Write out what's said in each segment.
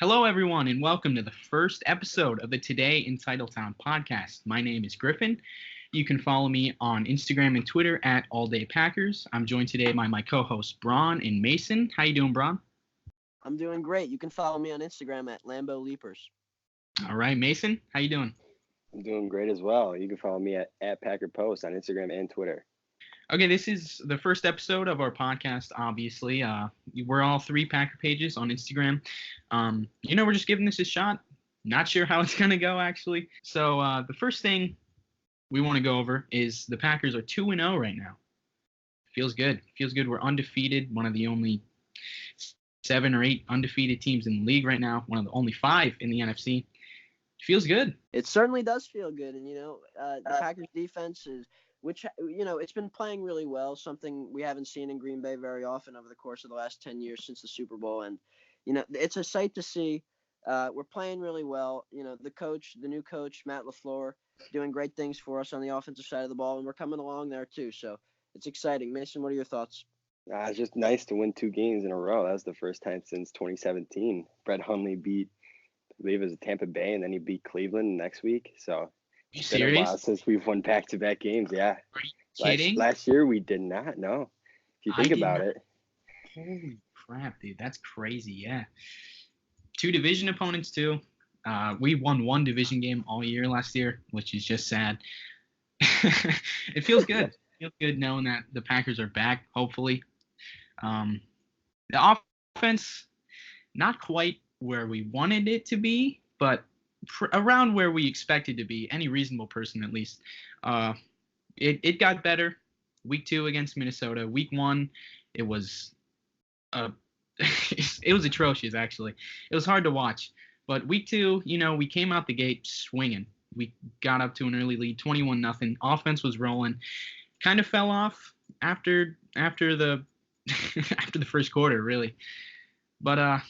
Hello, everyone, and welcome to the first episode of the Today in Titletown Podcast. My name is Griffin. You can follow me on Instagram and Twitter at AllDayPackers. I'm joined today by my co-hosts Bron and Mason. How you doing, Bron? I'm doing great. You can follow me on Instagram at Lambo Leapers. All right, Mason, how you doing? I'm doing great as well. You can follow me at Packer Post on Instagram and Twitter. Okay, this is the first episode of our podcast, obviously. We're all three Packer pages on Instagram. We're just giving this a shot. Not sure how it's going to go, actually. So the first thing we want to go over is the Packers are 2-0 right now. Feels good. Feels good. We're undefeated. One of the only 7 or 8 undefeated teams in the league right now. One of the only 5 in the NFC. Feels good. It certainly does feel good. And, the Packers defense is – which, it's been playing really well, something we haven't seen in Green Bay very often over the course of the last 10 years since the Super Bowl. And, it's a sight to see. We're playing really well. The new coach, Matt LaFleur, doing great things for us on the offensive side of the ball, and we're coming along there too. So it's exciting. Mason, what are your thoughts? It's just nice to win 2 games in a row. That was the first time since 2017. Brett Hundley beat, I believe it was Tampa Bay, and then he beat Cleveland next week. So You it's been a serious? while since we've won back-to-back games. Yeah. Are you kidding? Last year we did not. No. If you think about it. Holy crap, dude. That's crazy, yeah. 2 division opponents, too. We won 1 division game all year last year, which is just sad. It feels good. It feels good knowing that the Packers are back, hopefully. The offense, not quite where we wanted it to be, but around where we expected to be, any reasonable person at least. It got better. Week 2 against Minnesota. Week 1, it was it was atrocious, actually. It was hard to watch. But week 2, we came out the gate swinging. We got up to an early lead, 21-0. Offense was rolling. Kind of fell off after the after the first quarter, really. But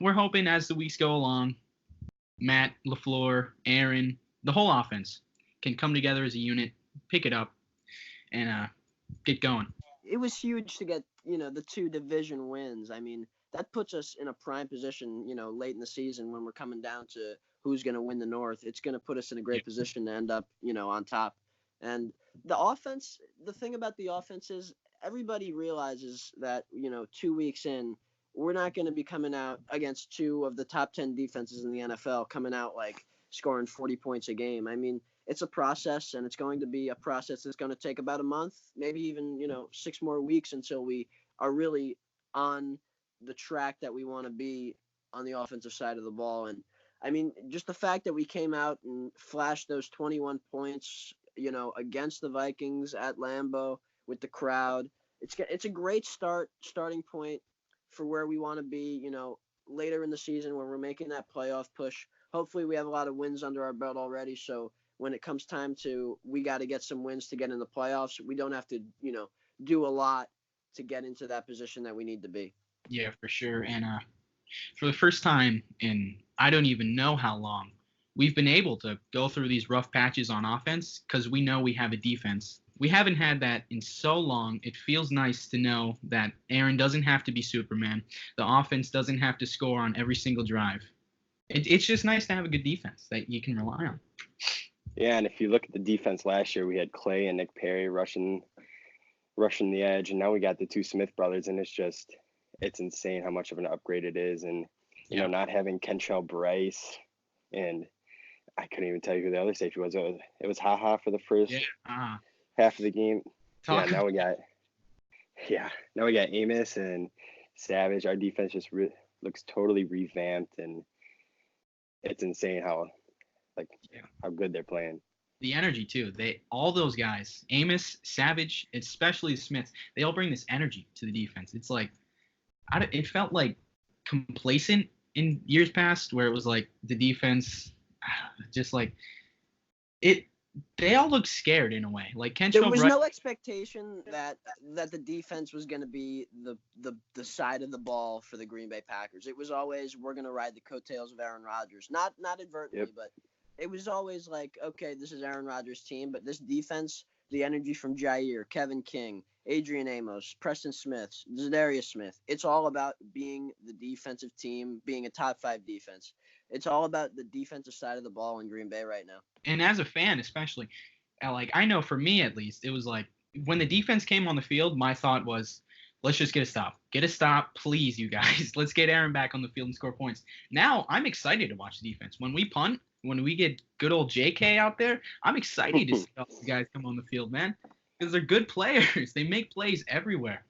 we're hoping as the weeks go along, Matt, LaFleur, Aaron, the whole offense can come together as a unit, pick it up, and get going. It was huge to get, the 2 division wins. I mean, that puts us in a prime position, late in the season when we're coming down to who's going to win the North. It's going to put us in a great position to end up, on top. And the offense, the thing about the offense is everybody realizes that, 2 weeks in, we're not going to be coming out against 2 of the top 10 defenses in the NFL, coming out like scoring 40 points a game. I mean, it's a process, and it's going to be a process that's going to take about a month, maybe even, 6 more weeks until we are really on the track that we want to be on the offensive side of the ball. And I mean, just the fact that we came out and flashed those 21 points, against the Vikings at Lambeau with the crowd, it's a great starting point for where we want to be, later in the season when we're making that playoff push. Hopefully we have a lot of wins under our belt already, so when it comes time we got to get some wins to get in the playoffs, we don't have to, do a lot to get into that position that we need to be. Yeah, for sure. And for the first time in I don't even know how long, we've been able to go through these rough patches on offense because we know we have a defense. We haven't had that in so long. It feels nice to know that Aaron doesn't have to be Superman. The offense doesn't have to score on every single drive. It's just nice to have a good defense that you can rely on. Yeah, and if you look at the defense last year, we had Clay and Nick Perry rushing the edge, and now we got the 2 Smith brothers, and it's insane how much of an upgrade it is. And not having Kentrell Bryce, and I couldn't even tell you who the other safety was. It was HaHa for the first half of the game. Now we got Amos and Savage. Our defense just looks totally revamped, and it's insane how good they're playing. The energy too. All those guys, Amos, Savage, especially Smith, they all bring this energy to the defense. It's like it felt like complacent in years past, where it was like the defense, just like it. They all look scared in a way. Like Kentrell There was no expectation that the defense was going to be the side of the ball for the Green Bay Packers. It was always, we're going to ride the coattails of Aaron Rodgers. Not advertently, but it was always like, okay, this is Aaron Rodgers' team, but this defense, the energy from Jair, Kevin King, Adrian Amos, Preston Smith, Zadarius Smith. It's all about being the defensive team, being a top 5 defense. It's all about the defensive side of the ball in Green Bay right now. And as a fan, especially, like I know for me at least, it was like when the defense came on the field, my thought was, let's just get a stop. Get a stop, please, you guys. Let's get Aaron back on the field and score points. Now I'm excited to watch the defense. When we punt, when we get good old JK out there, I'm excited to see all the guys come on the field, man. Because they're good players. They make plays everywhere.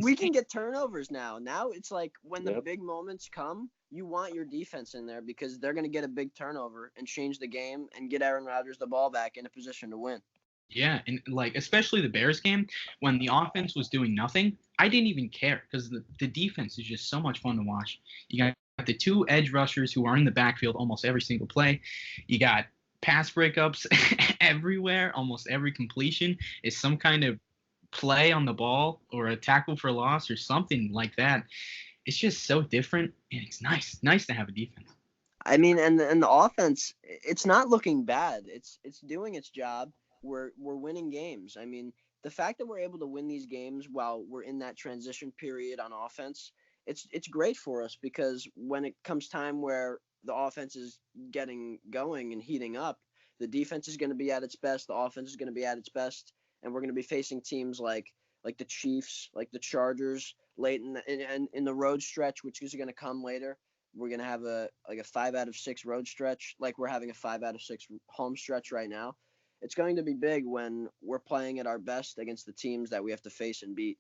We can get turnovers now. Now it's like when the big moments come, you want your defense in there because they're going to get a big turnover and change the game and get Aaron Rodgers the ball back in a position to win. Yeah, and like especially the Bears game, when the offense was doing nothing, I didn't even care because the defense is just so much fun to watch. You got the 2 edge rushers who are in the backfield almost every single play. You got pass breakups everywhere. Almost every completion is some kind of play on the ball or a tackle for loss or something like that. It's just so different, and it's nice to have a defense. I mean, and the offense, it's not looking bad. It's doing its job. We're winning games. I mean, the fact that we're able to win these games while we're in that transition period on offense, it's great for us because when it comes time where the offense is getting going and heating up, the defense is going to be at its best, the offense is going to be at its best, and we're going to be facing teams like the Chiefs, like the Chargers late in the road stretch, which is going to come later. We're going to have a 5 out of 6 road stretch, like we're having a 5 out of 6 home stretch right now. It's going to be big when we're playing at our best against the teams that we have to face and beat.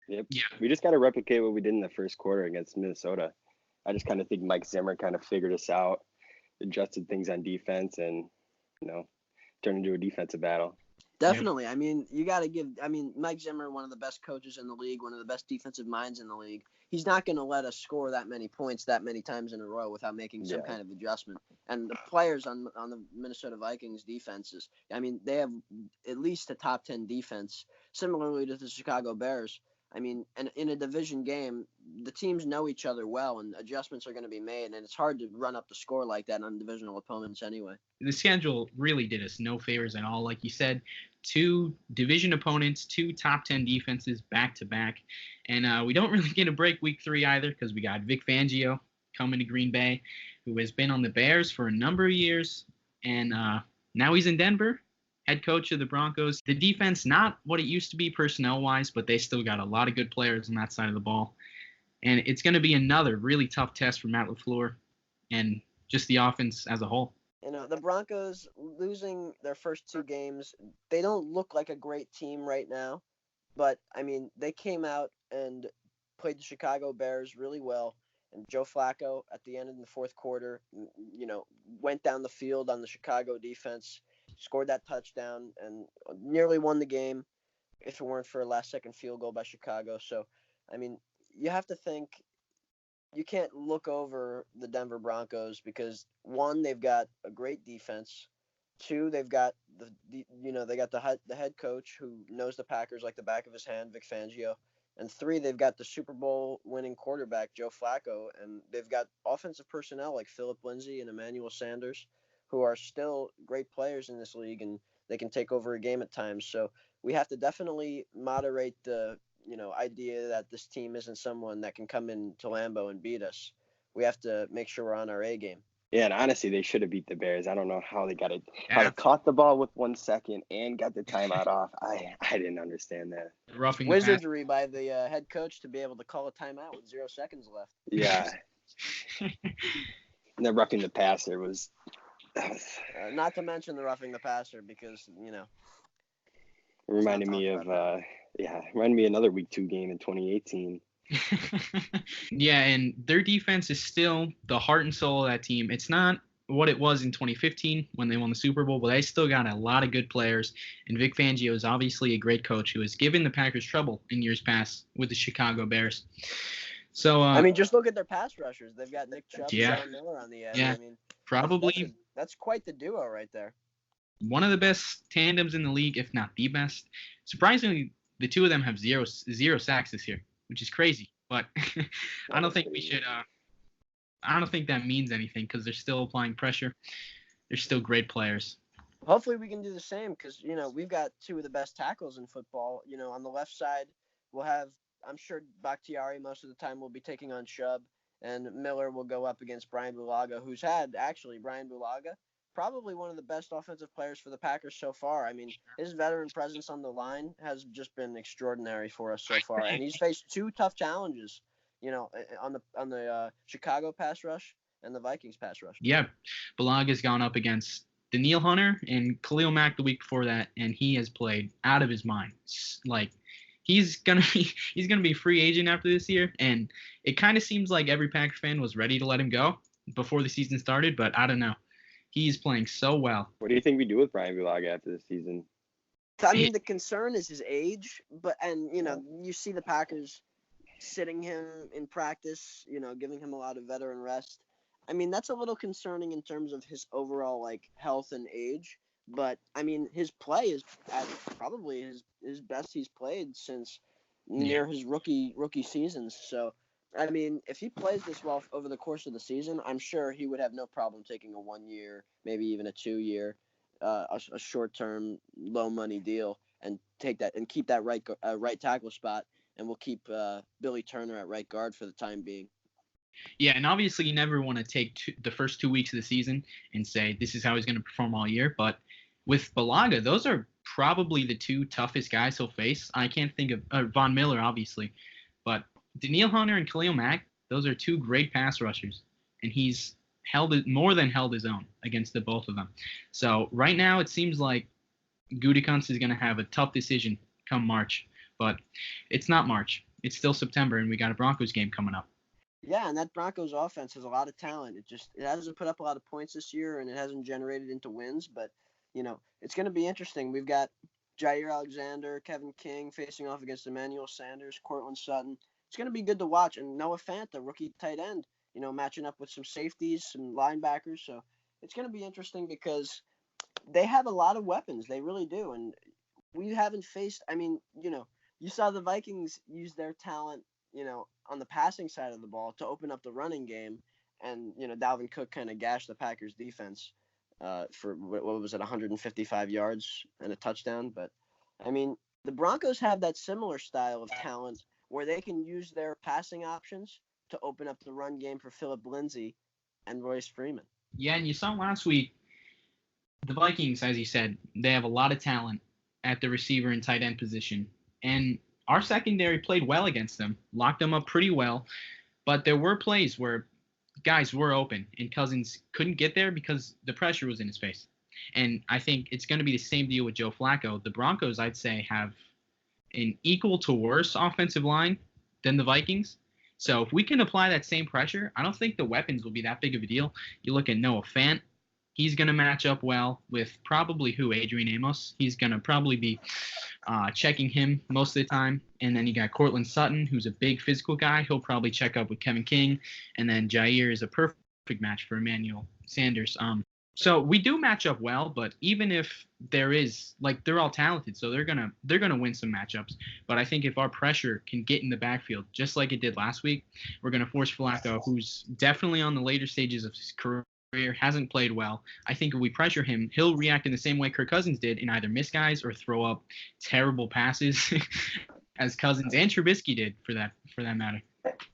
Yep. Yeah. We just got to replicate what we did in the first quarter against Minnesota. I just kind of think Mike Zimmer kind of figured us out, adjusted things on defense, and, turned into a defensive battle. Definitely. I mean, you got to give – Mike Zimmer, one of the best coaches in the league, one of the best defensive minds in the league. He's not going to let us score that many points that many times in a row without making some kind of adjustment. And the players on the Minnesota Vikings defenses, they have at least a top 10 defense, similarly to the Chicago Bears. And in a division game, the teams know each other well, and adjustments are going to be made, and it's hard to run up the score like that on divisional opponents anyway. The schedule really did us no favors at all. Like you said, 2 division opponents, 2 top 10 defenses back-to-back. And we don't really get a break week 3 either because we got Vic Fangio coming to Green Bay, who has been on the Bears for a number of years. And now he's in Denver, head coach of the Broncos. The defense, not what it used to be personnel-wise, but they still got a lot of good players on that side of the ball. And it's going to be another really tough test for Matt LaFleur and just the offense as a whole. The Broncos losing their first 2 games, they don't look like a great team right now. But, they came out and played the Chicago Bears really well. And Joe Flacco, at the end of the fourth quarter, went down the field on the Chicago defense, scored that touchdown, and nearly won the game if it weren't for a last-second field goal by Chicago. So, you have to think you can't look over the Denver Broncos because, 1, they've got a great defense. 2, they've got the head coach who knows the Packers like the back of his hand, Vic Fangio. And 3, they've got the Super Bowl winning quarterback, Joe Flacco. And they've got offensive personnel like Philip Lindsay and Emmanuel Sanders, who are still great players in this league, and they can take over a game at times. So we have to definitely moderate the idea that this team isn't someone that can come into Lambeau and beat us. We have to make sure we're on our A game. Yeah, and honestly, they should have beat the Bears. I don't know how they got it. How they caught the ball with 1 second and got the timeout off. I didn't understand that. Roughing wizardry by the head coach to be able to call a timeout with 0 seconds left. Yeah. And the roughing the passer was. Not to mention the roughing the passer because It reminded me of another week 2 game in 2018. Yeah, and their defense is still the heart and soul of that team. It's not what it was in 2015 when they won the Super Bowl, but they still got a lot of good players. And Vic Fangio is obviously a great coach who has given the Packers trouble in years past with the Chicago Bears. So just look at their pass rushers. They've got Nick Chubb, Sean Miller on the edge. Yeah, probably that's quite the duo right there. One of the best tandems in the league, if not the best. Surprisingly, the 2 of them have zero sacks this year, which is crazy. But I don't think we should. I don't think that means anything because they're still applying pressure. They're still great players. Hopefully we can do the same because, we've got two of the best tackles in football. On the left side, we'll have, I'm sure Bakhtiari most of the time will be taking on Chubb, and Miller will go up against Brian Bulaga, who's had, actually, Brian Bulaga, probably one of the best offensive players for the Packers so far. I mean, his veteran presence on the line has just been extraordinary for us so far, and he's faced two tough challenges, on the Chicago pass rush and the Vikings pass rush. Yeah, Balaga's gone up against Daniil Hunter and Khalil Mack the week before that, and he has played out of his mind. Like, he's gonna be a free agent after this year, and it kind of seems like every Packers fan was ready to let him go before the season started, but I don't know. He's playing so well. What do you think we do with Brian Bulaga after the season? I mean, the concern is his age, you see the Packers sitting him in practice, giving him a lot of veteran rest. I mean, that's a little concerning in terms of his overall, health and age. But, I mean, his play is at probably his best he's played since near his rookie seasons. So, I mean, if he plays this well over the course of the season, I'm sure he would have no problem taking a 1 year, maybe even a 2 year, a short-term, low-money deal and take that and keep that right tackle spot. And we'll keep Billy Turner at right guard for the time being. Yeah, and obviously you never want to take the first 2 weeks of the season and say this is how he's going to perform all year. But with Bulaga, those are probably the two toughest guys he'll face. I can't think of Von Miller, obviously. But Daniil Hunter and Khalil Mack, those are two great pass rushers. And he's more than held his own against the both of them. So right now it seems like Gutekunst is going to have a tough decision come March. But it's not March. It's still September, and we got a Broncos game coming up. Yeah, and that Broncos offense has a lot of talent. It hasn't put up a lot of points this year, and it hasn't generated into wins. But, it's going to be interesting. We've got Jair Alexander, Kevin King facing off against Emmanuel Sanders, Cortland Sutton. It's going to be good to watch. And Noah Fant, the rookie tight end, matching up with some safeties, some linebackers. So it's going to be interesting because they have a lot of weapons. They really do. And we haven't faced – I mean, you saw the Vikings use their talent, on the passing side of the ball to open up the running game. And, Dalvin Cook kind of gashed the Packers defense for, what was it, 155 yards and a touchdown. But, I mean, the Broncos have that similar style of talent where they can use their passing options to open up the run game for Phillip Lindsay and Royce Freeman. Yeah, and you saw last week, the Vikings, as you said, they have a lot of talent at the receiver and tight end position. And our secondary played well against them, locked them up pretty well. But there were plays where guys were open and Cousins couldn't get there because the pressure was in his face. And I think it's going to be the same deal with Joe Flacco. The Broncos, I'd say, have an equal to worse offensive line than the Vikings. So if we can apply that same pressure, I don't think the weapons will be that big of a deal. You look at Noah Fant. He's going to match up well with probably Adrian Amos. He's going to probably be checking him most of the time. And then you got Cortland Sutton, who's a big physical guy. He'll probably check up with Kevin King. And then Jair is a perfect match for Emmanuel Sanders. So we do match up well, but even if there is, they're all talented, so they're gonna win some matchups. But I think if our pressure can get in the backfield, just like it did last week, we're gonna force Flacco, who's definitely on the later stages of his career, hasn't played well. I think if we pressure him, he'll react in the same way Kirk Cousins did and either miss guys or throw up terrible passes as Cousins and Trubisky did for that matter.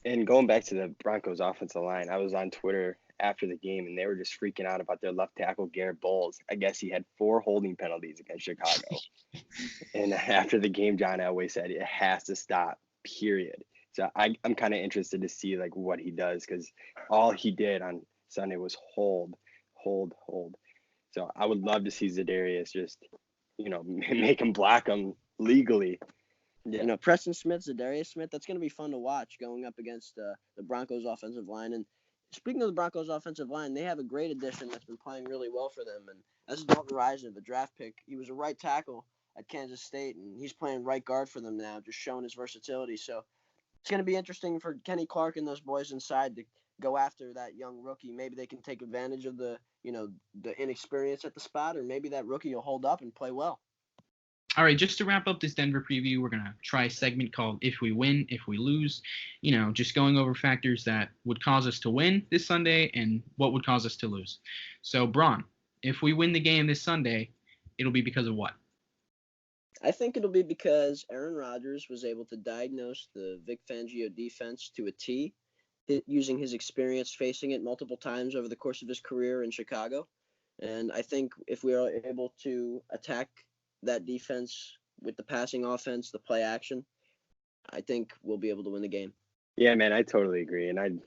And going back to the Broncos offensive line, I was on Twitter after the game and they were just freaking out about their left tackle, Garrett Bowles. I guess he had 4 holding penalties against Chicago. And after the game, John Elway said it has to stop, period. So I'm kind of interested to see what he does because all he did on Sunday was hold. So I would love to see Za'Darius just, make him block him legally. Yeah. Preston Smith, Za'Darius Smith, that's going to be fun to watch going up against the Broncos offensive line. And speaking of the Broncos offensive line, they have a great addition that's been playing really well for them. And that's Dalton Risner, the draft pick. He was a right tackle at Kansas State, and he's playing right guard for them now, just showing his versatility. So it's going to be interesting for Kenny Clark and those boys inside to go after that young rookie. Maybe they can take advantage of the inexperience at the spot, or maybe that rookie will hold up and play well. All right, just to wrap up this Denver preview, we're going to try a segment called If We Win, If We Lose. Just going over factors that would cause us to win this Sunday and what would cause us to lose. So, Bron, if we win the game this Sunday, it'll be because of what? I think it'll be because Aaron Rodgers was able to diagnose the Vic Fangio defense to a T, using his experience facing it multiple times over the course of his career in Chicago. And I think if we are able to attack that defense with the passing offense, the play action, I think we'll be able to win the game. Yeah, man, I totally agree. And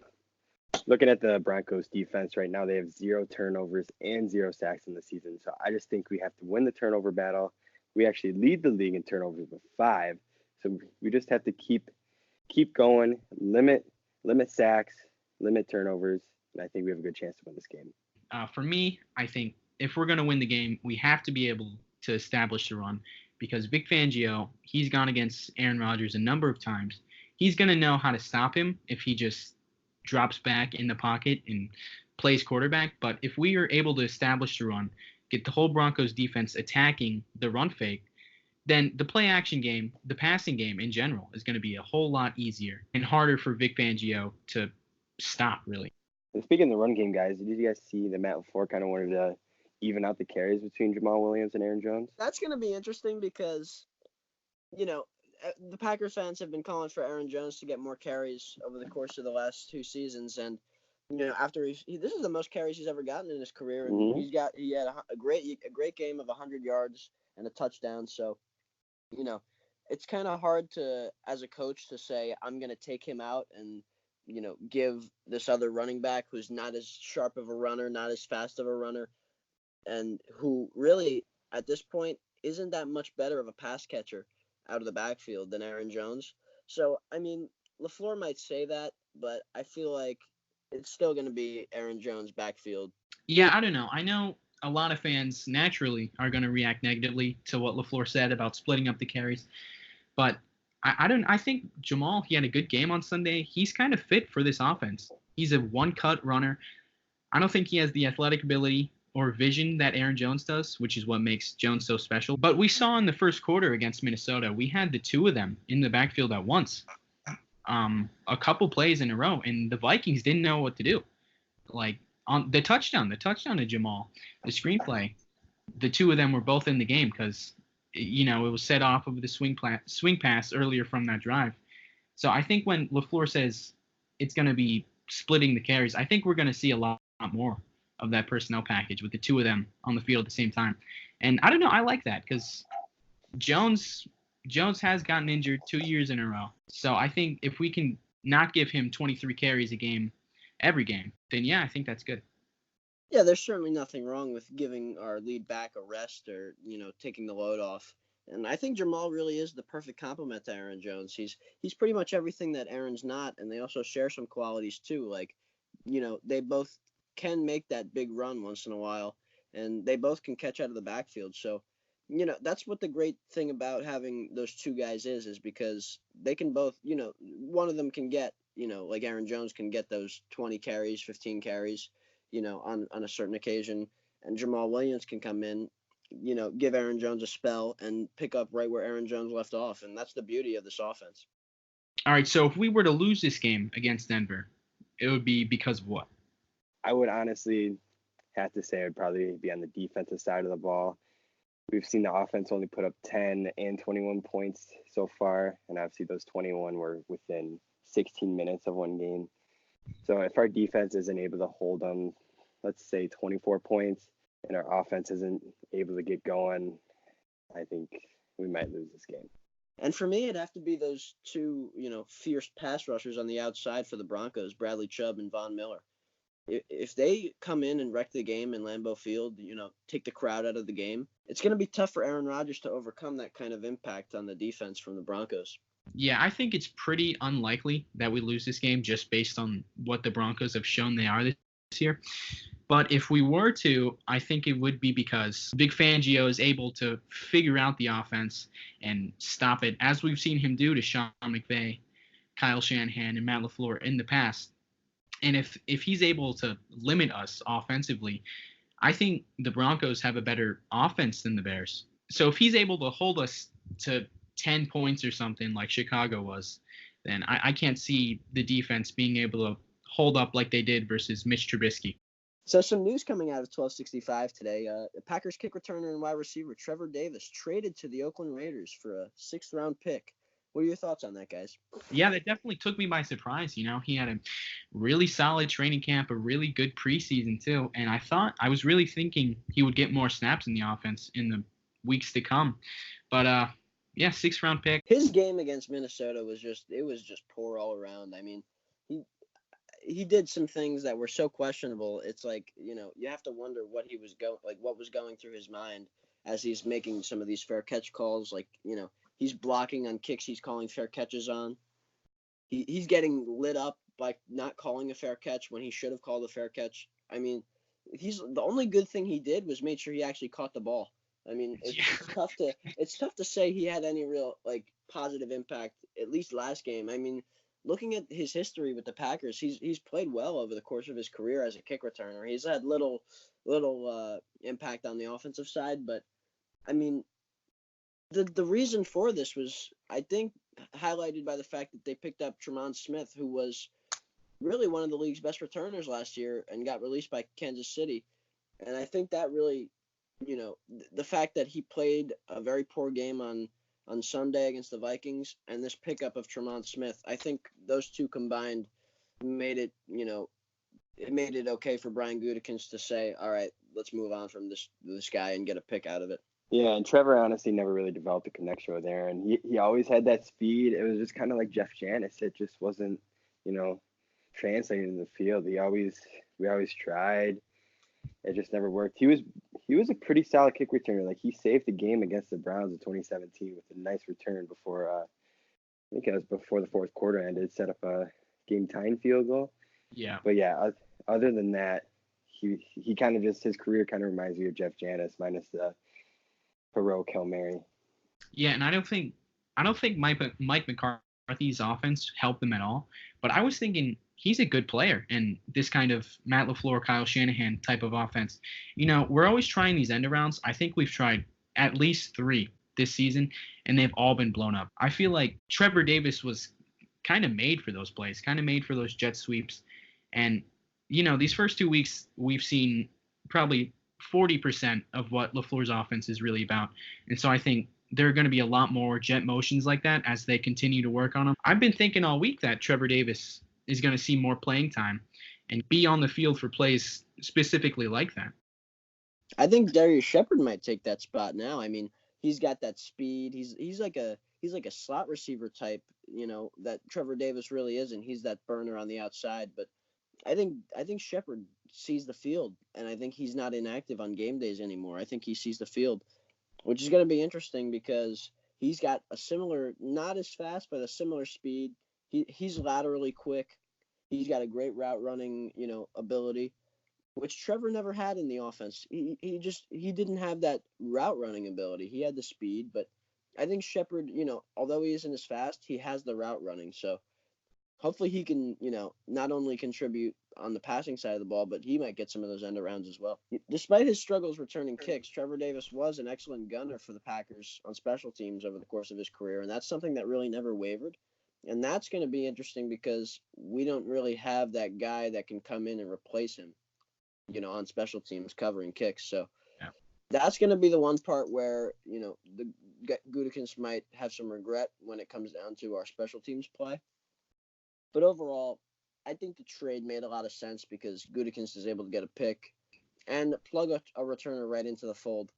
looking at the Broncos defense right now, they have 0 turnovers and 0 sacks in the season. So I just think we have to win the turnover battle. We actually lead the league in turnovers with 5. So we just have to keep going, limit sacks, limit turnovers, and I think we have a good chance to win this game. For me, I think if we're going to win the game, we have to be able to establish the run, because Vic Fangio, he's gone against Aaron Rodgers a number of times. He's going to know how to stop him if he just drops back in the pocket and plays quarterback. But if we are able to establish the run, get the whole Broncos defense attacking the run fake, then the play action game, the passing game in general, is going to be a whole lot easier and harder for Vic Fangio to stop, really. And speaking of the run game, guys, did you guys see that Matt LaFleur kind of wanted to even out the carries between Jamal Williams and Aaron Jones? That's going to be interesting because, the Packers fans have been calling for Aaron Jones to get more carries over the course of the last 2 seasons. And, after this is the most carries he's ever gotten in his career. And Mm-hmm. he had a great game of 100 yards and a touchdown. So, it's kind of hard to, as a coach, to say, I'm going to take him out and, give this other running back who's not as sharp of a runner, not as fast of a runner, and who really, at this point, isn't that much better of a pass catcher out of the backfield than Aaron Jones. So, LaFleur might say that, but I feel like it's still going to be Aaron Jones' backfield. Yeah, I don't know. I know a lot of fans naturally are going to react negatively to what LaFleur said about splitting up the carries. But I think Jamal, he had a good game on Sunday. He's kind of fit for this offense. He's a one-cut runner. I don't think he has the athletic ability or vision that Aaron Jones does, which is what makes Jones so special. But we saw in the first quarter against Minnesota, we had the 2 of them in the backfield at once, a couple plays in a row, and the Vikings didn't know what to do. Like on the touchdown to Jamal, the screenplay, the 2 of them were both in the game because, it was set off of the swing pass earlier from that drive. So I think when LaFleur says it's going to be splitting the carries, I think we're going to see a lot more of that personnel package with the 2 of them on the field at the same time. And I don't know, I like that because Jones has gotten injured 2 years in a row. So I think if we can not give him 23 carries a game every game, then yeah, I think that's good. Yeah, there's certainly nothing wrong with giving our lead back a rest or, taking the load off. And I think Jamal really is the perfect complement to Aaron Jones. He's pretty much everything that Aaron's not, and they also share some qualities too. Like, they both can make that big run once in a while, and they both can catch out of the backfield. So, that's what the great thing about having those 2 guys is because they can both, one of them can get, like Aaron Jones can get those 20 carries, 15 carries, on a certain occasion, and Jamal Williams can come in, give Aaron Jones a spell and pick up right where Aaron Jones left off, and that's the beauty of this offense. All right, so if we were to lose this game against Denver, it would be because of what? I would honestly have to say it would probably be on the defensive side of the ball. We've seen the offense only put up 10 and 21 points so far, and obviously those 21 were within 16 minutes of one game. So if our defense isn't able to hold them, let's say 24 points, and our offense isn't able to get going, I think we might lose this game. And for me, it'd have to be those 2, fierce pass rushers on the outside for the Broncos, Bradley Chubb and Von Miller. If they come in and wreck the game in Lambeau Field, take the crowd out of the game, it's going to be tough for Aaron Rodgers to overcome that kind of impact on the defense from the Broncos. Yeah, I think it's pretty unlikely that we lose this game just based on what the Broncos have shown they are this year. But if we were to, I think it would be because Vic Fangio is able to figure out the offense and stop it, as we've seen him do to Sean McVay, Kyle Shanahan, and Matt LaFleur in the past. And if he's able to limit us offensively, I think the Broncos have a better offense than the Bears. So if he's able to hold us to 10 points or something like Chicago was, then I can't see the defense being able to hold up like they did versus Mitch Trubisky. So some news coming out of 1265 today. The Packers kick returner and wide receiver Trevor Davis traded to the Oakland Raiders for a 6th-round pick. What are your thoughts on that, guys? Yeah, that definitely took me by surprise. He had a really solid training camp, a really good preseason too, and I was really thinking he would get more snaps in the offense in the weeks to come. But yeah, 6th-round pick. His game against Minnesota was just poor all around. I mean, he did some things that were so questionable. It's like, you have to wonder what was going through his mind as he's making some of these fair catch calls. Like, he's blocking on kicks he's calling fair catches on. He's getting lit up by not calling a fair catch when he should have called a fair catch. I mean, the only good thing he did was made sure he actually caught the ball. I mean, it's tough to say he had any real positive impact, at least last game. I mean, looking at his history with the Packers, he's played well over the course of his career as a kick returner. He's had little impact on the offensive side, but I mean, the reason for this was, I think, highlighted by the fact that they picked up Tremont Smith, who was really one of the league's best returners last year and got released by Kansas City. And I think that really, the fact that he played a very poor game on Sunday against the Vikings and this pickup of Tremont Smith, I think those two combined made it, it made it okay for Brian Gutekunst to say, all right, let's move on from this guy and get a pick out of it. Yeah, and Trevor honestly never really developed a connection with Aaron. He always had that speed. It was just kind of like Jeff Janis. It just wasn't, translating in the field. We always tried. It just never worked. He was a pretty solid kick returner. Like, he saved the game against the Browns in 2017 with a nice return before I think it was before the fourth quarter ended, set up a game tying field goal. Yeah. But yeah, other than that, he kind of just, his career kind of reminds me of Jeff Janis minus the heroic Hail Mary. Yeah, and I don't think Mike McCarthy's offense helped them at all. But I was thinking he's a good player in this kind of Matt LaFleur, Kyle Shanahan type of offense. We're always trying these end arounds. I think we've tried at least 3 this season, and they've all been blown up. I feel like Trevor Davis was kind of made for those plays, kind of made for those jet sweeps. And, these first 2 weeks, we've seen probably 40% of what LaFleur's offense is really about. And so I think there are going to be a lot more jet motions like that as they continue to work on them. I've been thinking all week that Trevor Davis is going to see more playing time and be on the field for plays specifically like that. I think Darius Shepard might take that spot now. I mean, he's got that speed. He's like a slot receiver type, that Trevor Davis really isn't. He's that burner on the outside, but I think Shepard sees the field, and I think he's not inactive on game days anymore. I think he sees the field, which is going to be interesting because he's got a similar, not as fast, but a similar speed. He's laterally quick. He's got a great route running, ability, which Trevor never had in the offense. He didn't have that route running ability. He had the speed, but I think Shepard, although he isn't as fast, he has the route running. So hopefully he can, not only contribute on the passing side of the ball, but he might get some of those end arounds as well. Despite his struggles returning kicks, Trevor Davis was an excellent gunner for the Packers on special teams over the course of his career, and that's something that really never wavered. And that's going to be interesting because we don't really have that guy that can come in and replace him, on special teams covering kicks. So yeah, that's going to be the one part where, the Gutekunst might have some regret when it comes down to our special teams play. But overall, I think the trade made a lot of sense because Gutekunst is able to get a pick and plug a returner right into the fold.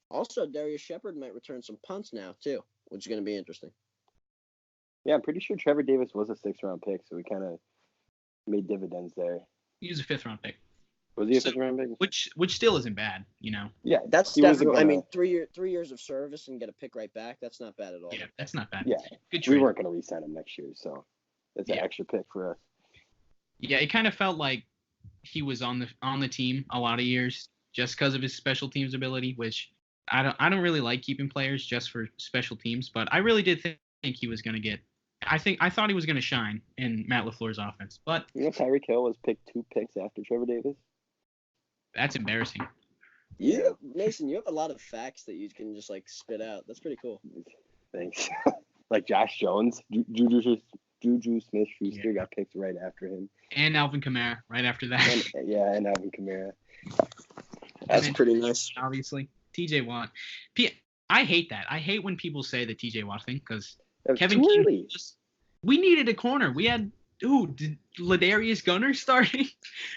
Also, Darius Shepard might return some punts now, too, which is going to be interesting. Yeah, I'm pretty sure Trevor Davis was a 6th-round pick, so we kind of made dividends there. He was a 5th-round pick. Was he a 5th-round pick? Which still isn't bad, Yeah, that's definitely. I mean, 3 years of service and get a pick right back. That's not bad at all. Yeah, that's not bad. Yeah, good trade. We weren't going to re-sign him next year, so that's an extra pick for us. Yeah, it kind of felt like he was on the team a lot of years just because of his special teams ability, which I don't really like keeping players just for special teams, but I really did think he was going to get. I thought he was going to shine in Matt LaFleur's offense, but Tyreek Hill was picked 2 picks after Trevor Davis. That's embarrassing. Yeah, Mason, you have a lot of facts that you can just spit out. That's pretty cool. Thanks. Like Josh Jones, Juju Juju Smith-Schuster got picked right after him. And Alvin Kamara right after that. And Alvin Kamara. That's pretty nice. Obviously, T.J. Watt. I hate that. I hate when people say the T.J. Watt thing because Kevin King we needed a corner. We had Ladarius Gunner starting.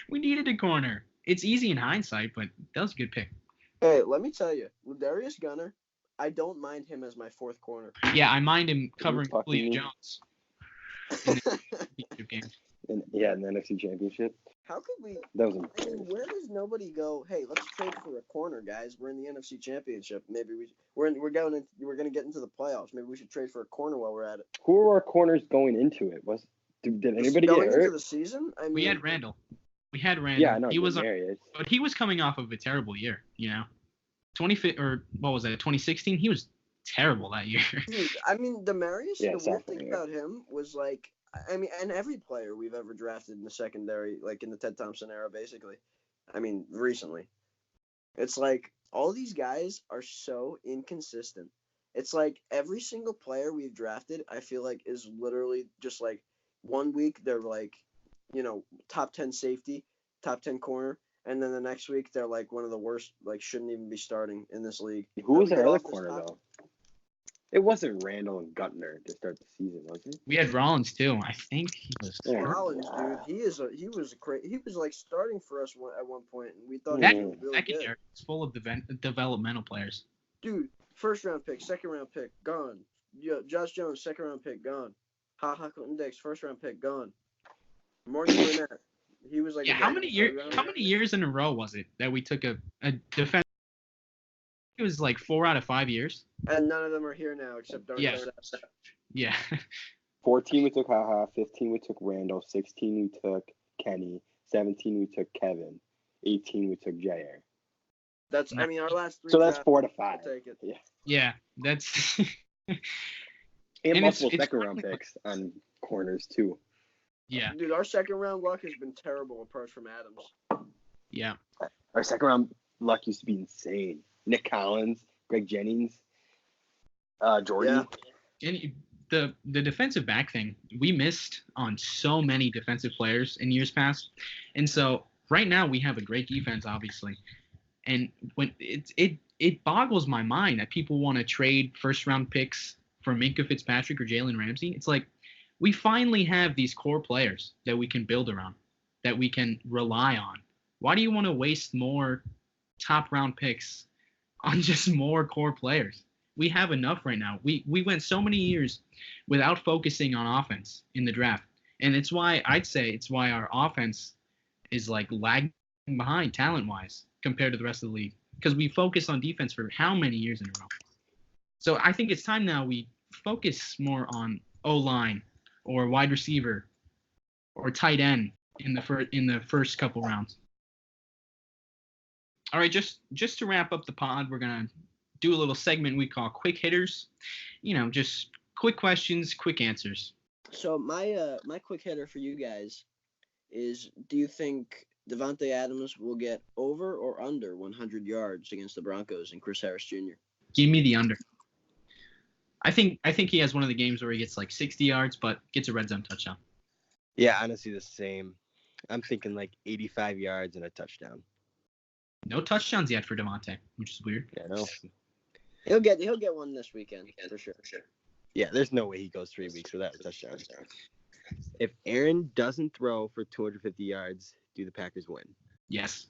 We needed a corner. It's easy in hindsight, but that was a good pick. Hey, let me tell you, Ladarius Gunner, I don't mind him as my fourth corner. Yeah, I mind him covering Julio Jones. In the NFC Championship. How could we? That was where does nobody go? Hey, let's trade for a corner, guys. We're in the NFC Championship. Maybe we're going to get into the playoffs. Maybe we should trade for a corner while we're at it. Who are our corners going into it? Did anybody get hurt? Going into the season? I mean, we had Randall. Yeah, I know. But he was coming off of a terrible year. 2016. He was terrible that year. Dude, I mean, Demarius. The weird thing about him was like. I mean, and every player we've ever drafted in the secondary, like in the Ted Thompson era, basically. I mean, recently. It's like all these guys are so inconsistent. It's like every single player we've drafted, I feel like, is literally just like 1 week they're like, top 10 safety, top 10 corner, and then the next week they're like one of the worst, like shouldn't even be starting in this league. Who was our other corner, though? It wasn't Randall and Gutner to start the season, was it? We had Rollins too. I think he was. Rollins, dude, he was like starting for us at one point, and we thought he was really good. Year, it's full of developmental players. Dude, first round pick, second round pick, gone. Josh Jones, second round pick, gone. Ha Clinton-Dix, first round pick, gone. Morgan Burnett, he was like. Yeah, how many years in a row was it that we took a defense? It was like 4 out of 5 years. And none of them are here now except Darnell. Yeah. 14 we took Ha. 15 we took Randall. 16 we took Kenny. 17 we took Kevin. 18 we took Jair. That's our last 3. So that's 4 to 5. I'll take it. Yeah, that's. and multiple second round picks on corners too. Yeah. Dude, our second round luck has been terrible apart from Adams. Yeah. Our second round luck used to be insane. Nick Collins, Greg Jennings, Jordan. Yeah. And the defensive back thing, we missed on so many defensive players in years past. And so right now we have a great defense, obviously. And when it boggles my mind that people want to trade first round picks for Minkah Fitzpatrick or Jalen Ramsey. It's like we finally have these core players that we can build around, that we can rely on. Why do you want to waste more top round picks on just more core players? We have enough right now. We went so many years without focusing on offense in the draft. And it's why our offense is like lagging behind talent-wise compared to the rest of the league. Because we focused on defense for how many years in a row? So I think it's time now we focus more on O-line or wide receiver or tight end in the first couple rounds. All right, just to wrap up the pod, we're going to do a little segment we call Quick Hitters. Just quick questions, quick answers. So my quick hitter for you guys is, do you think Devontae Adams will get over or under 100 yards against the Broncos and Chris Harris Jr.? Give me the under. I think he has one of the games where he gets like 60 yards, but gets a red zone touchdown. Yeah, honestly, the same. I'm thinking like 85 yards and a touchdown. No touchdowns yet for Devontae, which is weird. Yeah, no. He'll get one this weekend for sure. Yeah, there's no way he goes 3 weeks without a touchdown. If Aaron doesn't throw for 250 yards, do the Packers win? Yes.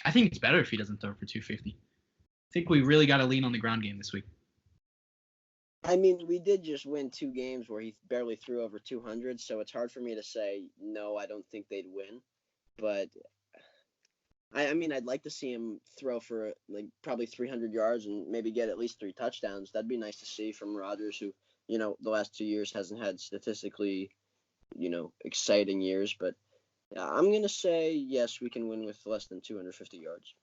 I think it's better if he doesn't throw for 250. I think we really got to lean on the ground game this week. I mean, we did just win 2 games where he barely threw over 200, so it's hard for me to say, no, I don't think they'd win. But, I mean, I'd like to see him throw for, like, probably 300 yards and maybe get at least 3 touchdowns. That'd be nice to see from Rodgers, who, the last 2 years hasn't had statistically, exciting years. But I'm going to say, yes, we can win with less than 250 yards.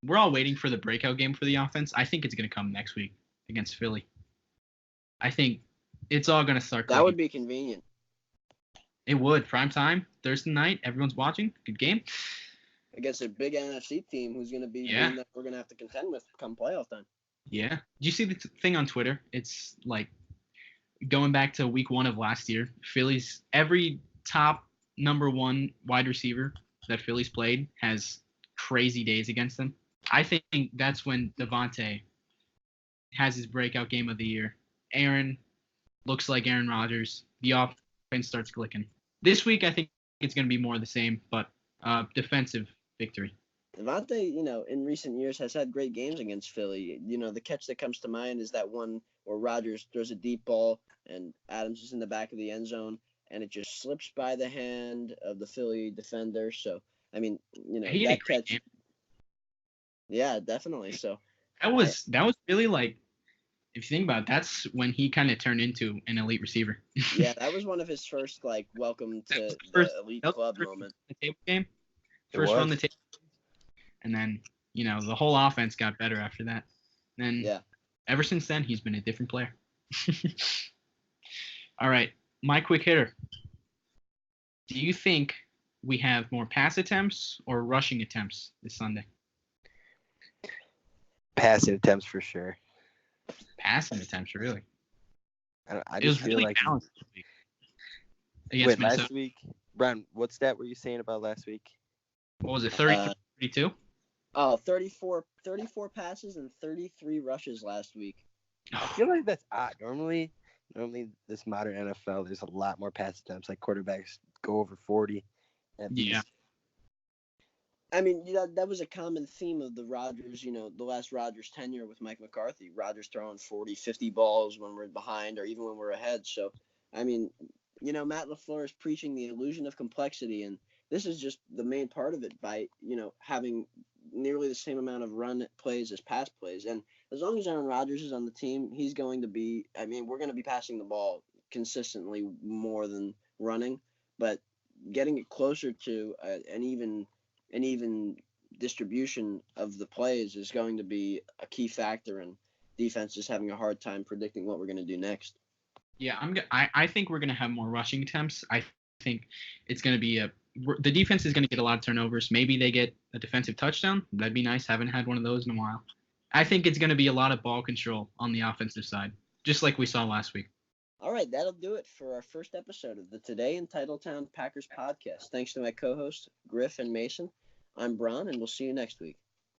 We're all waiting for the breakout game for the offense. I think it's going to come next week against Philly. I think it's all going to start. That would be convenient. It would. Prime time, Thursday night. Everyone's watching. Good game. Against a big NFC team who's going to be one that we're going to have to contend with come playoff time. Yeah. Did you see the thing on Twitter? It's like going back to week 1 of last year, Philly's every top number 1 wide receiver that Philly's played has crazy days against them. I think that's when Devontae has his breakout game of the year. Aaron looks like Aaron Rodgers. The offense starts clicking. This week, I think it's going to be more of the same, but defensive victory. Devontae, in recent years has had great games against Philly. The catch that comes to mind is that one where Rodgers throws a deep ball and Adams is in the back of the end zone and it just slips by the hand of the Philly defender. So, I mean, He had a that great catch. game. Yeah, definitely. So That was really like, if you think about it, that's when he kind of turned into an elite receiver. yeah, that was one of his first welcome to the elite club moment. The table game. It First run the was. table. And then, the whole offense got better after that. And Yeah. ever since then, he's been a different player. All right, my quick hitter. Do you think we have more pass attempts or rushing attempts this Sunday? Passing attempts for sure. Passing attempts, really. I It just was feel really like balanced this week against wait, Minnesota. last week, Bron, what stat were you saying about last week? What was it, 32? Oh, 34 passes and 33 rushes last week. I feel like that's odd. Normally this modern NFL, there's a lot more pass attempts. Like quarterbacks go over 40. Yeah. I mean, that was a common theme of the Rodgers, the last Rodgers tenure with Mike McCarthy. Rodgers throwing 40, 50 balls when we're behind or even when we're ahead. So, I mean, Matt LaFleur is preaching the illusion of complexity, and this is just the main part of it by, having nearly the same amount of run plays as pass plays. And as long as Aaron Rodgers is on the team, he's going to be – we're going to be passing the ball consistently more than running. But getting it closer to an even distribution of the plays is going to be a key factor, and defense is having a hard time predicting what we're going to do next. Yeah, I think we're going to have more rushing attempts. I think it's going to be the defense is going to get a lot of turnovers. Maybe they get a defensive touchdown. That'd be nice. Haven't had one of those in a while. I think it's going to be a lot of ball control on the offensive side, just like we saw last week. All right, that'll do it for our first episode of the Today in Titletown Packers podcast. Thanks to my co-hosts, Griff and Mason. I'm Bron, and we'll see you next week.